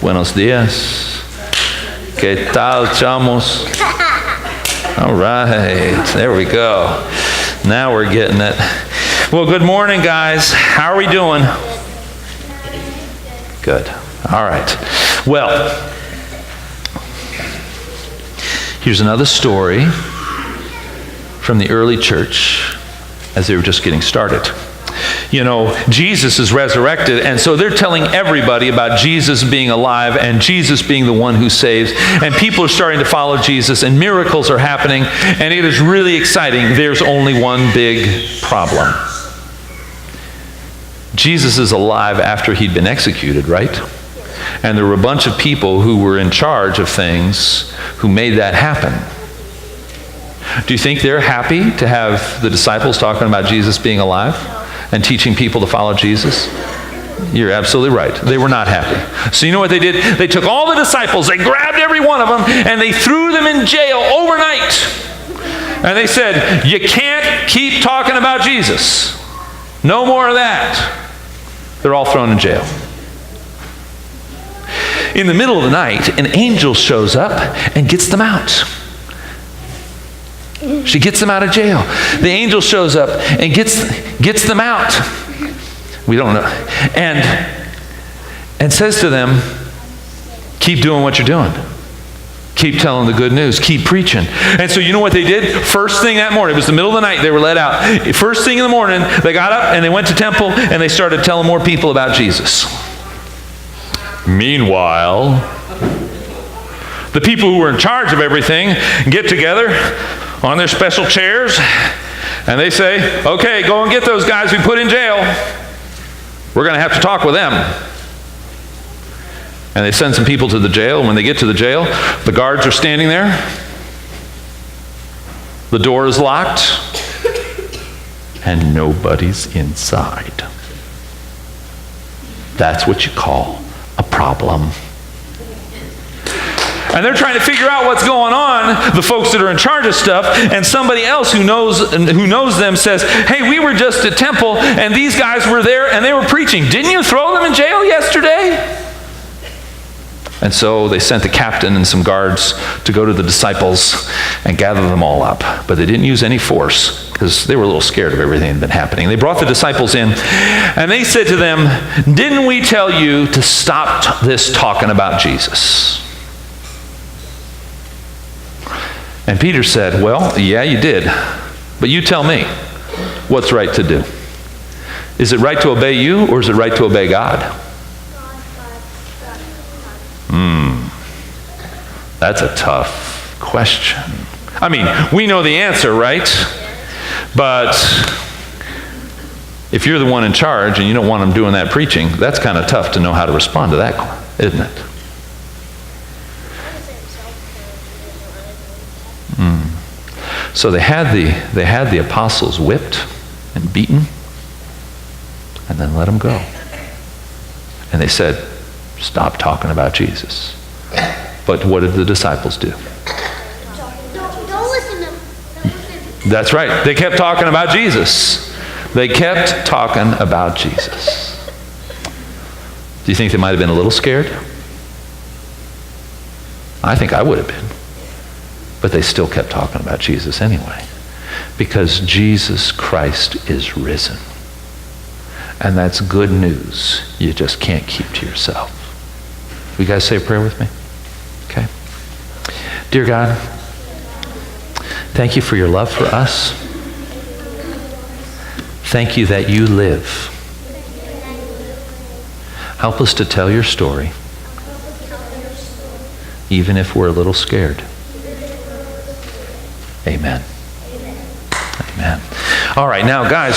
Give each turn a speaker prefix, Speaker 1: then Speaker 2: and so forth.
Speaker 1: Buenos días. ¿Qué tal, chamos? All right, there we go. Now we're getting it. Well, good morning, guys. How are we doing? Good. All right. Well, here's another story from the early church as they were just getting started. You know, Jesus is resurrected, and so they're telling everybody about Jesus being alive and Jesus being the one who saves. And people are starting to follow Jesus, and miracles are happening, and it is really exciting. There's only one big problem. Jesus is alive after he'd been executed, right? And there were a bunch of people who were in charge of things who made that happen. Do you think they're happy to have the disciples talking about Jesus being alive and teaching people to follow Jesus? You're absolutely right. They were not happy. So you know what they did? They took all the disciples, they grabbed every one of them, and they threw them in jail overnight. And they said, you can't keep talking about Jesus. No more of that. They're all thrown in jail. In the middle of the night, an angel shows up and gets them out. She gets them out of jail. The angel shows up and gets them out. We don't know. And says to them, keep doing what you're doing. Keep telling the good news. Keep preaching. And so you know what they did? First thing that morning, it was the middle of the night, they were let out. First thing in the morning, they got up and they went to temple and they started telling more people about Jesus. Meanwhile, the people who were in charge of everything get together on their special chairs, and they say, okay, go and get those guys we put in jail. We're going to have to talk with them. And they send some people to the jail, and when they get to the jail, the guards are standing there. The door is locked, and nobody's inside. That's what you call a problem. And they're trying to figure out what's going on, the folks that are in charge of stuff, and somebody else who knows them says, hey, we were just at temple, and these guys were there, and they were preaching. Didn't you throw them in jail yesterday? And so they sent the captain and some guards to go to the disciples and gather them all up. But they didn't use any force because they were a little scared of everything that had been happening. They brought the disciples in, and they said to them, didn't we tell you to stop this talking about Jesus? And Peter said, well, yeah, you did. But you tell me, what's right to do? Is it right to obey you, or is it right to obey God? That's a tough question. I mean, we know the answer, right? But if you're the one in charge and you don't want them doing that preaching, that's kind of tough to know how to respond to that, isn't it? So they had the apostles whipped and beaten and then let them go. And they said, stop talking about Jesus. But what did the disciples do?
Speaker 2: Don't listen to them.
Speaker 1: That's right. They kept talking about Jesus. They kept talking about Jesus. Do you think they might have been a little scared? I think I would have been. But they still kept talking about Jesus anyway. Because Jesus Christ is risen. And that's good news you just can't keep to yourself. Will you guys say a prayer with me? Okay. Dear God, thank you for your love for us. Thank you that you live. Help us to tell your story, even if we're a little scared. Amen. Amen. All right, now, guys.